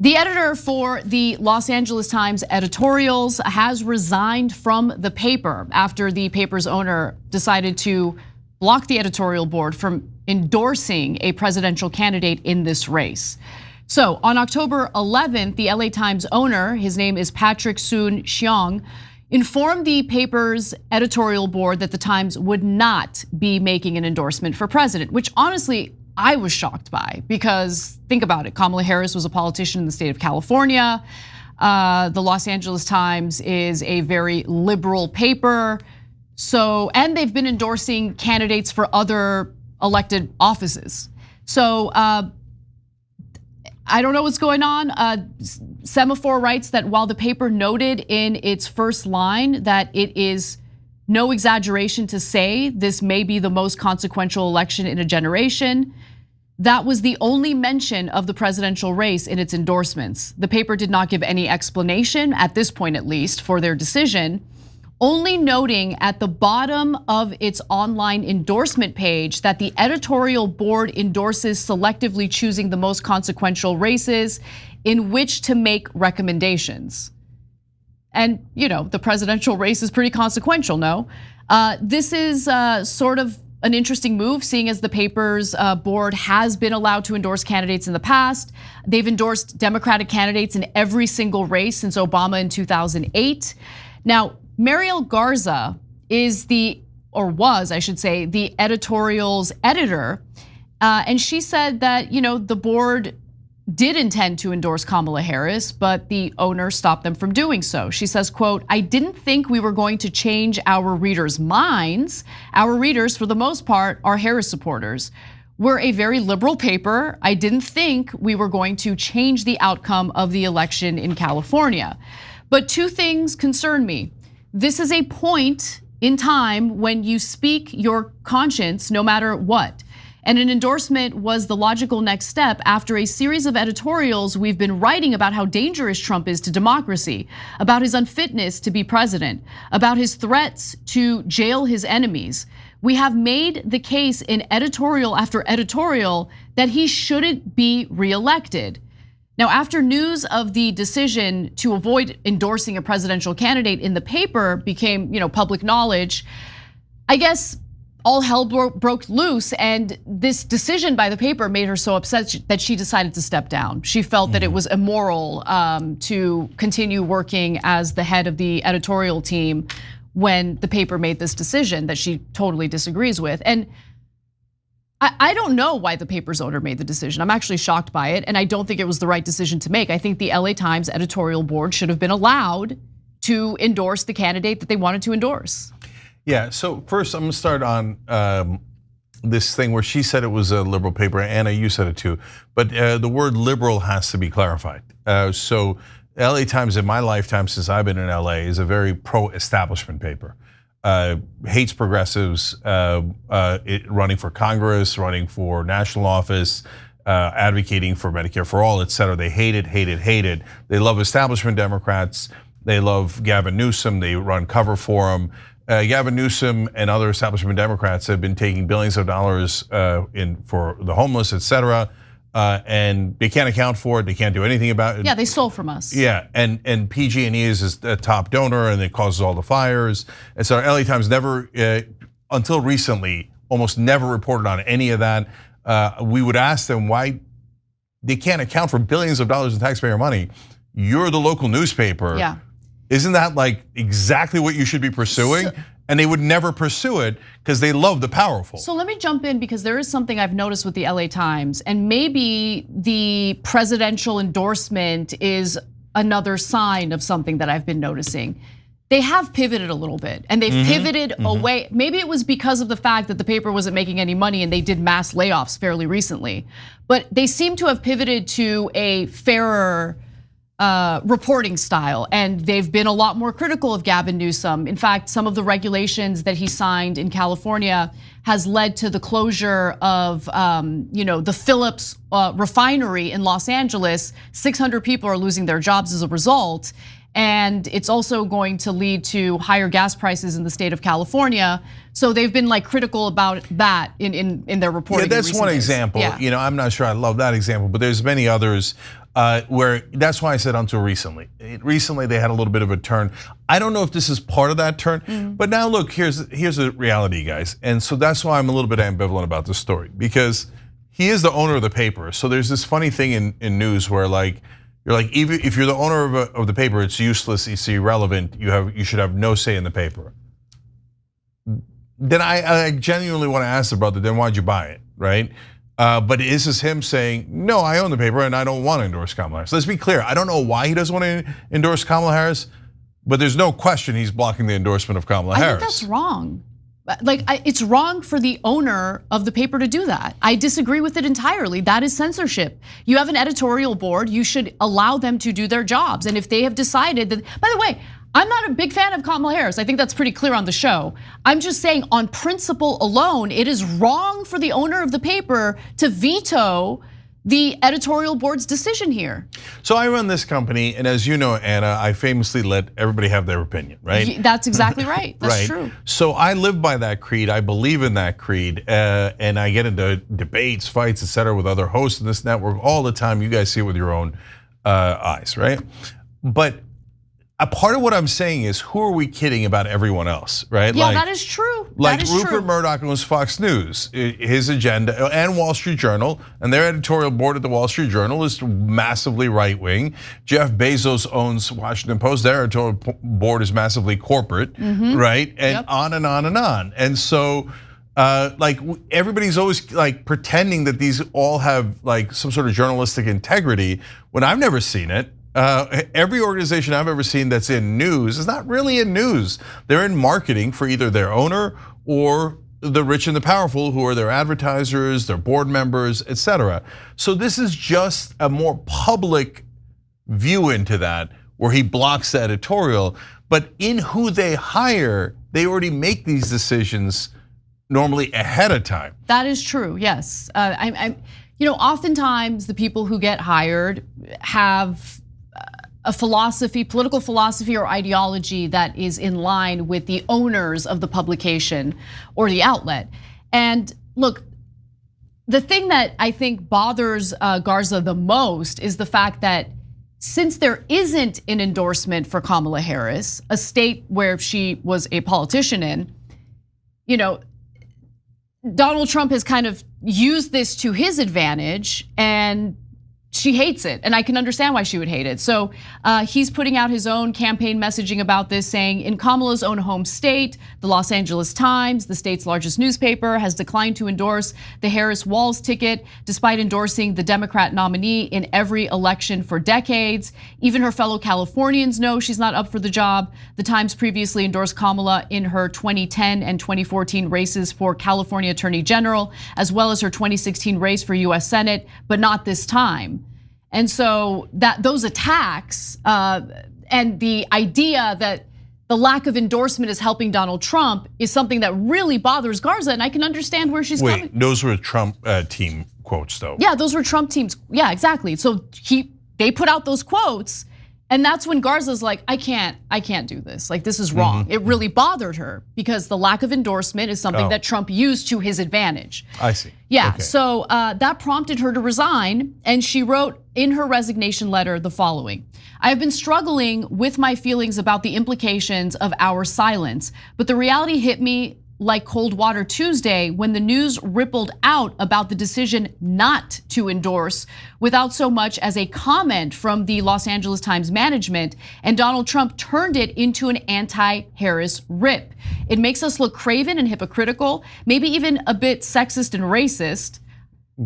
The editor for the Los Angeles Times editorials has resigned from the paper after the paper's owner decided to block the editorial board from endorsing a presidential candidate in this race. So on October 11th, the LA Times owner, his name is Patrick Soon-Shiong, informed the paper's editorial board that the Times would not be making an endorsement for president, which honestly, I was shocked by, because think about it. Kamala Harris was a politician in the state of California. The Los Angeles Times is a very liberal paper. And they've been endorsing candidates for other elected offices. So I don't know what's going on. Semaphore writes that while the paper noted in its first line that it is no exaggeration to say this may be the most consequential election in a generation, that was the only mention of the presidential race in its endorsements. The paper did not give any explanation, at this point at least, for their decision, only noting at the bottom of its online endorsement page that the editorial board endorses selectively choosing the most consequential races in which to make recommendations. And the presidential race is pretty consequential, no? This is sort of an interesting move, seeing as the paper's board has been allowed to endorse candidates in the past. They've endorsed Democratic candidates in every single race since Obama in 2008. Now, Mariel Garza was, I should say, the editorial's editor. And she said that, the board did intend to endorse Kamala Harris, but the owner stopped them from doing so. She says, quote, "I didn't think we were going to change our readers' minds. Our readers, for the most part, are Harris supporters. We're a very liberal paper. I didn't think we were going to change the outcome of the election in California. But two things concern me. This is a point in time when you speak your conscience no matter what. And an endorsement was the logical next step after a series of editorials we've been writing about how dangerous Trump is to democracy, about his unfitness to be president, about his threats to jail his enemies. We have made the case in editorial after editorial that he shouldn't be reelected." Now, after news of the decision to avoid endorsing a presidential candidate in the paper became, public knowledge, I guess all hell broke loose, and this decision by the paper made her so upset that she decided to step down. She felt that it was immoral to continue working as the head of the editorial team when the paper made this decision that she totally disagrees with. And I don't know why the paper's owner made the decision. I'm actually shocked by it, and I don't think it was the right decision to make. I think the LA Times editorial board should have been allowed to endorse the candidate that they wanted to endorse. Yeah, so first I'm gonna start on this thing where she said it was a liberal paper. Anna, you said it too, but the word liberal has to be clarified. So LA Times in my lifetime since I've been in LA is a very pro-establishment paper. Hates progressives, running for Congress, running for national office, advocating for Medicare for all, et cetera. They hate it, hate it, hate it. They love establishment Democrats. They love Gavin Newsom. They run cover for him. Gavin Newsom and other establishment Democrats have been taking billions of dollars for the homeless, et cetera, and they can't account for it. They can't do anything about it. Yeah, they stole from us. Yeah, and PG&E is a top donor, and it causes all the fires. And so LA Times never, until recently, almost never reported on any of that. We would ask them why they can't account for billions of dollars in taxpayer money. You're the local newspaper. Yeah. Isn't that like exactly what you should be pursuing? And they would never pursue it because they love the powerful. So let me jump in, because there is something I've noticed with the LA Times, and maybe the presidential endorsement is another sign of something that I've been noticing. They have pivoted a little bit, and they've pivoted away. Maybe it was because of the fact that the paper wasn't making any money and they did mass layoffs fairly recently. But they seem to have pivoted to a fairer reporting style, and they've been a lot more critical of Gavin Newsom. In fact, some of the regulations that he signed in California has led to the closure of the Phillips refinery in Los Angeles. 600 people are losing their jobs as a result. And it's also going to lead to higher gas prices in the state of California. So they've been like critical about that in their reporting. Yeah, that's one example. Yeah. I'm not sure I love that example, but there's many others where that's why I said until recently. Recently they had a little bit of a turn. I don't know if this is part of that turn, but now look, here's the reality, guys. And so that's why I'm a little bit ambivalent about this story, because he is the owner of the paper. So there's this funny thing in news where you're like, even if you're the owner of the paper, it's useless, it's irrelevant, you should have no say in the paper. Then I genuinely want to ask the brother, then why'd you buy it, right? But is this him saying, no, I own the paper and I don't want to endorse Kamala Harris? Let's be clear, I don't know why he doesn't want to endorse Kamala Harris, but there's no question he's blocking the endorsement of Kamala Harris. I think that's wrong. It's wrong for the owner of the paper to do that. I disagree with it entirely. That is censorship. You have an editorial board, you should allow them to do their jobs. And if they have decided that, by the way, I'm not a big fan of Kamala Harris. I think that's pretty clear on the show. I'm just saying on principle alone, it is wrong for the owner of the paper to veto the editorial board's decision here. So I run this company, and as you know, Anna, I famously let everybody have their opinion, right? That's exactly right, that's right. True. So I live by that creed, I believe in that creed, and I get into debates, fights, etc. with other hosts in this network all the time. You guys see it with your own eyes, right? But a part of what I'm saying is, who are we kidding about everyone else, right? Yeah, that is true. Like Rupert Murdoch owns Fox News, his agenda, and Wall Street Journal, and their editorial board at the Wall Street Journal is massively right wing. Jeff Bezos owns Washington Post, their editorial board is massively corporate, right? And on and on and on. And so, like everybody's always like pretending that these all have like some sort of journalistic integrity when I've never seen it. Every organization I've ever seen that's in news is not really in news. They're in marketing for either their owner or the rich and the powerful, who are their advertisers, their board members, etc. So this is just a more public view into that, where he blocks the editorial. But in who they hire, they already make these decisions normally ahead of time. That is true, yes. Oftentimes the people who get hired have a philosophy, political philosophy or ideology that is in line with the owners of the publication or the outlet. And look, the thing that I think bothers Garza the most is the fact that since there isn't an endorsement for Kamala Harris, a state where she was a politician in, Donald Trump has kind of used this to his advantage, and she hates it, and I can understand why she would hate it. So he's putting out his own campaign messaging about this, saying in Kamala's own home state, the Los Angeles Times, the state's largest newspaper, has declined to endorse the Harris-Walz ticket, despite endorsing the Democrat nominee in every election for decades. Even her fellow Californians know she's not up for the job. The Times previously endorsed Kamala in her 2010 and 2014 races for California Attorney General, as well as her 2016 race for US Senate, but not this time. And so those attacks and the idea that the lack of endorsement is helping Donald Trump is something that really bothers Garza, and I can understand where she's coming. Wait, those were Trump team quotes, though. Yeah, those were Trump teams. Yeah, exactly. So they put out those quotes, and that's when Garza's like, I can't do this. Like, this is wrong. It really bothered her because the lack of endorsement is something that Trump used to his advantage. I see. Yeah, okay. So that prompted her to resign, and she wrote in her resignation letter the following: I have been struggling with my feelings about the implications of our silence, but the reality hit me like cold water Tuesday when the news rippled out about the decision not to endorse without so much as a comment from the Los Angeles Times management, and Donald Trump turned it into an anti-Harris rip. It makes us look craven and hypocritical, maybe even a bit sexist and racist.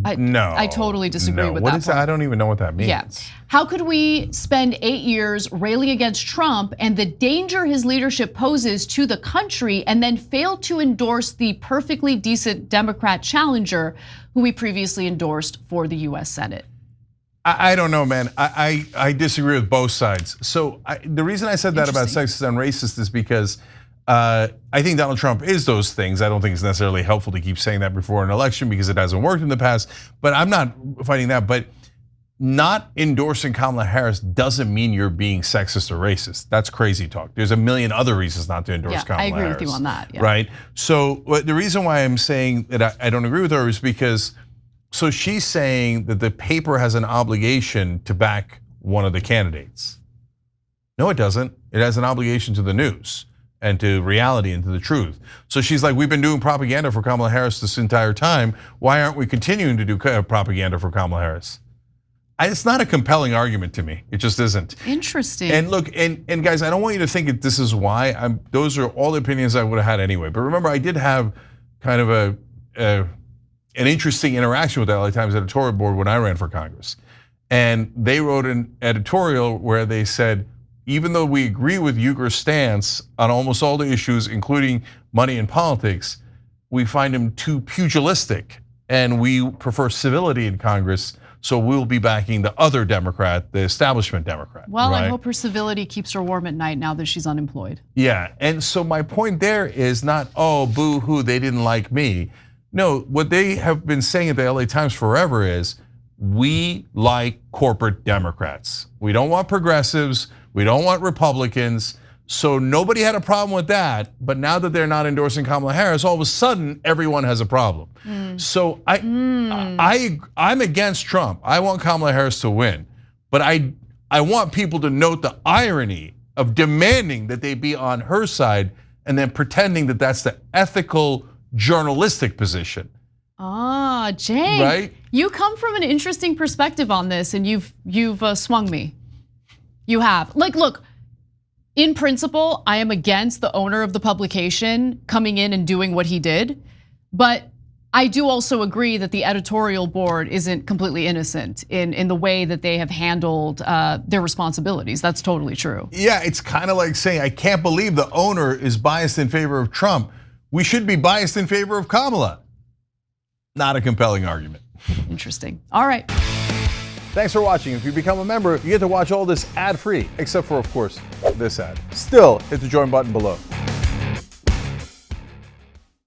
I totally disagree with that. What is that? I don't even know what that means. Yeah. How could we spend 8 years railing against Trump and the danger his leadership poses to the country, and then fail to endorse the perfectly decent Democrat challenger who we previously endorsed for the US Senate? I don't know, man. I disagree with both sides. So the reason I said that about sexist and racist is because I think Donald Trump is those things. I don't think it's necessarily helpful to keep saying that before an election because it hasn't worked in the past, but I'm not fighting that. But not endorsing Kamala Harris doesn't mean you're being sexist or racist. That's crazy talk. There's a million other reasons not to endorse Kamala Harris. I agree with you on that. Yeah. Right? So the reason why I'm saying that I don't agree with her is because, so she's saying that the paper has an obligation to back one of the candidates. No, it doesn't. It has an obligation to the news and to reality and to the truth. So she's like, we've been doing propaganda for Kamala Harris this entire time. Why aren't we continuing to do propaganda for Kamala Harris? It's not a compelling argument to me. It just isn't. Interesting. And look, and guys, I don't want you to think that this is why. Those are all the opinions I would have had anyway. But remember, I did have kind of an interesting interaction with the LA Times editorial board when I ran for Congress. And they wrote an editorial where they said, even though we agree with Uygur's stance on almost all the issues, including money and politics, we find him too pugilistic and we prefer civility in Congress. So we'll be backing the other Democrat, the establishment Democrat. Well, right? I hope her civility keeps her warm at night now that she's unemployed. Yeah, and so my point there is not, oh, boo-hoo, they didn't like me. No, what they have been saying at the LA Times forever is, we like corporate Democrats. We don't want progressives, we don't want Republicans. So nobody had a problem with that, but now that they're not endorsing Kamala Harris, all of a sudden everyone has a problem. So I'm against Trump. I want Kamala Harris to win, but I want people to note the irony of demanding that they be on her side and then pretending that that's the ethical journalistic position. Cenk, right? You come from an interesting perspective on this, and you've swung me. You have. Like, look. In principle, I am against the owner of the publication coming in and doing what he did, but I do also agree that the editorial board isn't completely innocent in the way that they have handled their responsibilities. That's totally true. Yeah, it's kind of like saying, I can't believe the owner is biased in favor of Trump. We should be biased in favor of Kamala. Not a compelling argument. Interesting. All right. Thanks for watching. If you become a member, you get to watch all this ad-free, except for, of course, this ad. Still, hit the join button below.